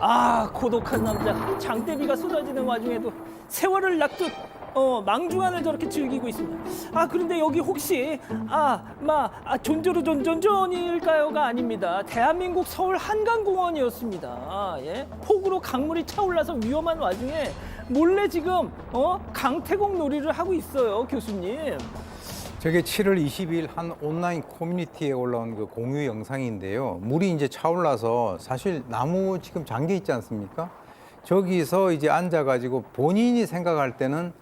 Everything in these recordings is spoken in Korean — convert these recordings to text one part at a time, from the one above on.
아, 고독한 남자. 장대비가 쏟아지는 와중에도 세월을 낚듯 망중한을 저렇게 즐기고 있습니다. 아, 그런데 여기 혹시 존조르존존존일까요가 아닙니다. 대한민국 서울 한강공원이었습니다. 예? 폭우로 강물이 차올라서 위험한 와중에 몰래 지금 강태공 놀이를 하고 있어요, 교수님. 저게 7월 20일 한 온라인 커뮤니티에 올라온 그 공유 영상인데요. 물이 이제 차올라서 사실 나무 지금 잠겨 있지 않습니까? 저기서 이제 앉아가지고 본인이 생각할 때는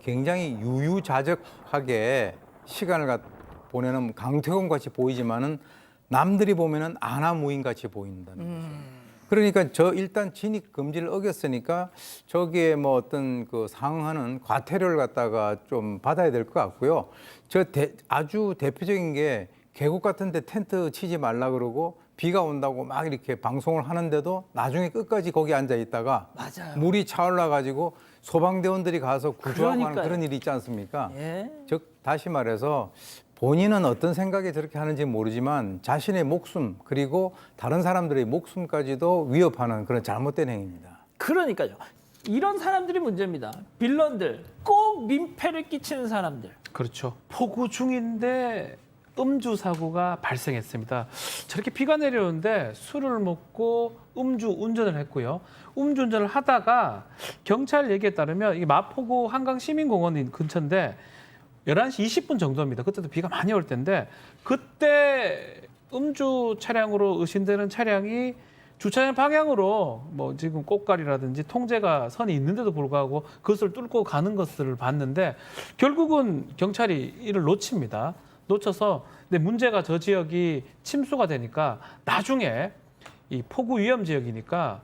굉장히 유유자적하게 시간을 보내는 강태공 같이 보이지만은 남들이 보면은 아나무인 같이 보인다는 거죠. 그러니까 일단 진입 금지를 어겼으니까 저기에 뭐 어떤 그 상응하는 과태료를 갖다가 좀 받아야 될 것 같고요. 아주 대표적인 게 계곡 같은 데 텐트 치지 말라 그러고 비가 온다고 막 이렇게 방송을 하는데도 나중에 끝까지 거기 앉아 있다가 맞아요. 물이 차올라 가지고 소방대원들이 가서 구조하고 하는 그러니까요. 그런 일이 있지 않습니까? 예. 즉 다시 말해서 본인은 어떤 생각에 저렇게 하는지 모르지만 자신의 목숨 그리고 다른 사람들의 목숨까지도 위협하는 그런 잘못된 행위입니다. 그러니까요. 이런 사람들이 문제입니다. 빌런들, 꼭 민폐를 끼치는 사람들. 그렇죠. 폭우 중인데 음주 사고가 발생했습니다. 저렇게 비가 내려오는데 술을 먹고 음주 운전을 했고요. 음주 운전을 하다가 경찰 얘기에 따르면 이게 마포구 한강시민공원 근처인데 11시 20분 정도입니다. 그때도 비가 많이 올 때인데 그때 음주 차량으로 의심되는 차량이 주차장 방향으로 뭐 지금 꽃가리라든지 통제가 선이 있는데도 불구하고 그것을 뚫고 가는 것을 봤는데 결국은 경찰이 이를 놓칩니다. 놓쳐서 근데 문제가 저 지역이 침수가 되니까 나중에 이 폭우 위험 지역이니까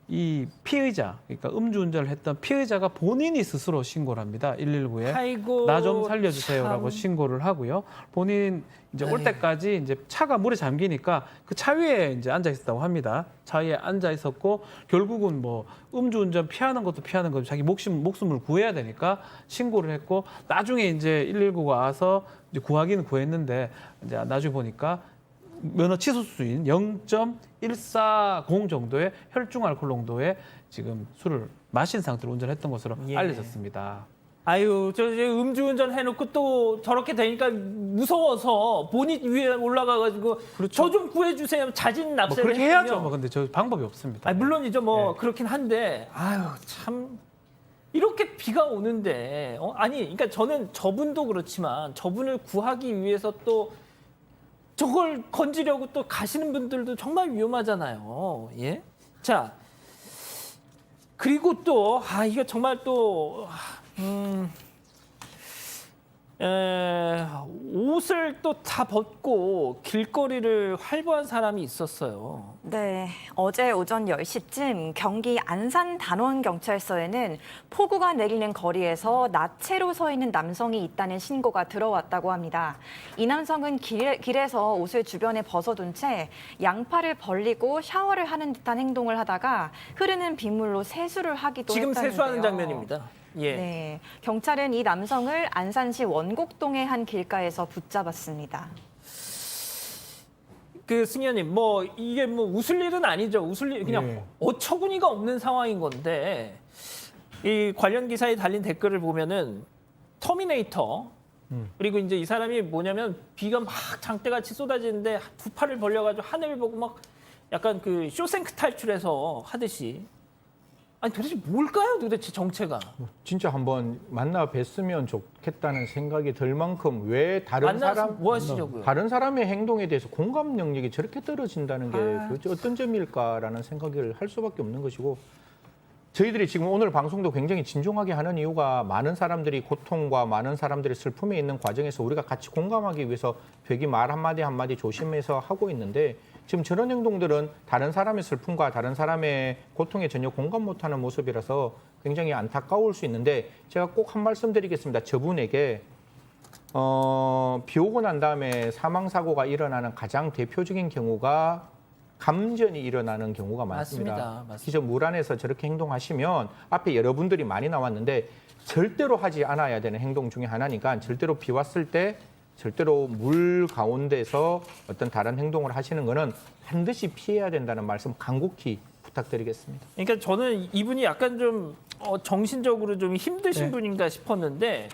이 피의자, 그러니까 음주운전을 했던 피의자가 본인이 스스로 신고를 합니다. 119에 아이고, 나 좀 살려주세요라고 참. 신고를 하고요. 본인 이제 올 때까지 이제 차가 물에 잠기니까 그 차 위에 이제 앉아 있었다고 합니다. 차 위에 앉아 있었고 결국은 뭐 음주운전 피하는 것도 피하는 거죠. 자기 목숨을 구해야 되니까 신고를 했고 나중에 이제 119가 와서 이제 구하기는 구했는데 이제 나중에 보니까 면허 취소수인 0.140 정도의 혈중 알코올 농도의 지금 술을 마신 상태로 운전했던 것으로 예. 알려졌습니다. 아유, 저 이제 음주운전 해놓고 또 저렇게 되니까 무서워서 본인 위에 올라가가지고 저 좀 구해주세요. 자진 뭐 납세를 그렇게 해야죠. 했으면. 뭐 근데 저 방법이 없습니다. 아니, 물론이죠. 뭐 네. 그렇긴 한데, 아유 참 이렇게 비가 오는데, 아니, 그러니까 저는 저분도 그렇지만 저분을 구하기 위해서 또 저걸 건지려고 또 가시는 분들도 정말 위험하잖아요. 예? 자, 그리고 또 이거 정말 또 옷을 또 다 벗고 길거리를 활보한 사람이 있었어요. 네, 어제 오전 10시쯤 경기 안산 단원경찰서에는 폭우가 내리는 거리에서 나체로 서 있는 남성이 있다는 신고가 들어왔다고 합니다. 이 남성은 길에서 옷을 주변에 벗어둔 채 양팔을 벌리고 샤워를 하는 듯한 행동을 하다가 흐르는 빗물로 세수를 하기도 지금 했다는데요. 세수하는 장면입니다. 예. 네, 경찰은 이 남성을 안산시 원곡동의 한 길가에서 붙잡았습니다. 그 승현님, 뭐 이게 뭐 웃을 일은 아니죠. 웃을 일 그냥 예. 어처구니가 없는 상황인 건데 이 관련 기사에 달린 댓글을 보면은 터미네이터 그리고 이제 이 사람이 뭐냐면 비가 막 장대같이 쏟아지는데 두 팔을 벌려가지고 하늘을 보고 막 약간 그 쇼생크 탈출해서 하듯이 아니 도대체 뭘까요? 도대체 정체가 진짜 한번 만나 뵀으면 좋겠다는 생각이 들 만큼 왜 다른 만나서 사람 뭐 하시려고요? 다른 사람의 행동에 대해서 공감 능력이 저렇게 떨어진다는 게 아. 도대체 어떤 점일까라는 생각을 할 수밖에 없는 것이고 저희들이 지금 오늘 방송도 굉장히 진중하게 하는 이유가 많은 사람들이 고통과 많은 사람들이 슬픔에 있는 과정에서 우리가 같이 공감하기 위해서 되게 말 한마디 한마디 조심해서 하고 있는데 지금 저런 행동들은 다른 사람의 슬픔과 다른 사람의 고통에 전혀 공감 못하는 모습이라서 굉장히 안타까울 수 있는데 제가 꼭 한 말씀 드리겠습니다. 저분에게 비 오고 난 다음에 사망사고가 일어나는 가장 대표적인 경우가 감전이 일어나는 경우가 많습니다. 맞습니다. 기저 물 안에서 저렇게 행동하시면 앞에 여러분들이 많이 나왔는데 절대로 하지 않아야 되는 행동 중에 하나니까 절대로 비 왔을 때 절대로 물 가운데서 어떤 다른 행동을 하시는 거는 반드시 피해야 된다는 말씀 간곡히 부탁드리겠습니다. 그러니까 저는 이분이 약간 좀 정신적으로 좀 힘드신 네. 분인가 싶었는데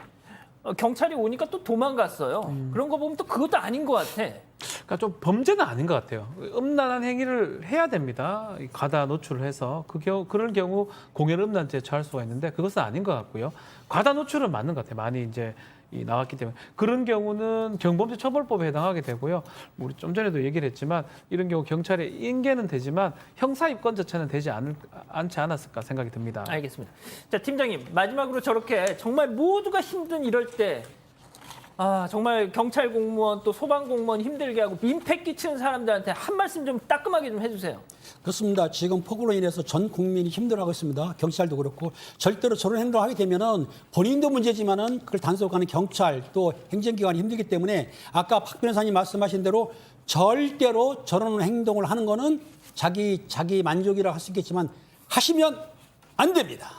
경찰이 오니까 또 도망갔어요. 그런 거 보면 또 그것도 아닌 것 같아. 그러니까 좀 범죄는 아닌 것 같아요. 음란한 행위를 해야 됩니다. 과다 노출을 해서 그럴 경우 공연 음란죄에 처할 수가 있는데 그것은 아닌 것 같고요. 과다 노출은 맞는 것 같아요. 많이 이제 나왔기 때문에 그런 경우는 경범죄 처벌법에 해당하게 되고요. 우리 좀 전에도 얘기를 했지만 이런 경우 경찰에 인계는 되지만 형사 입건 자체는 되지 않지 않았을까 생각이 듭니다. 알겠습니다. 자, 팀장님 마지막으로 저렇게 정말 모두가 힘든 이럴 때 정말 경찰 공무원 또 소방 공무원 힘들게 하고 민폐 끼치는 사람들한테 한 말씀 좀 따끔하게 좀 해주세요. 그렇습니다. 지금 폭우로 인해서 전 국민이 힘들어하고 있습니다. 경찰도 그렇고 절대로 저런 행동을 하게 되면은 본인도 문제지만은 그걸 단속하는 경찰 또 행정기관이 힘들기 때문에 아까 박 변호사님 말씀하신 대로 절대로 저런 행동을 하는 거는 자기 만족이라 할 수 있겠지만 하시면 안 됩니다.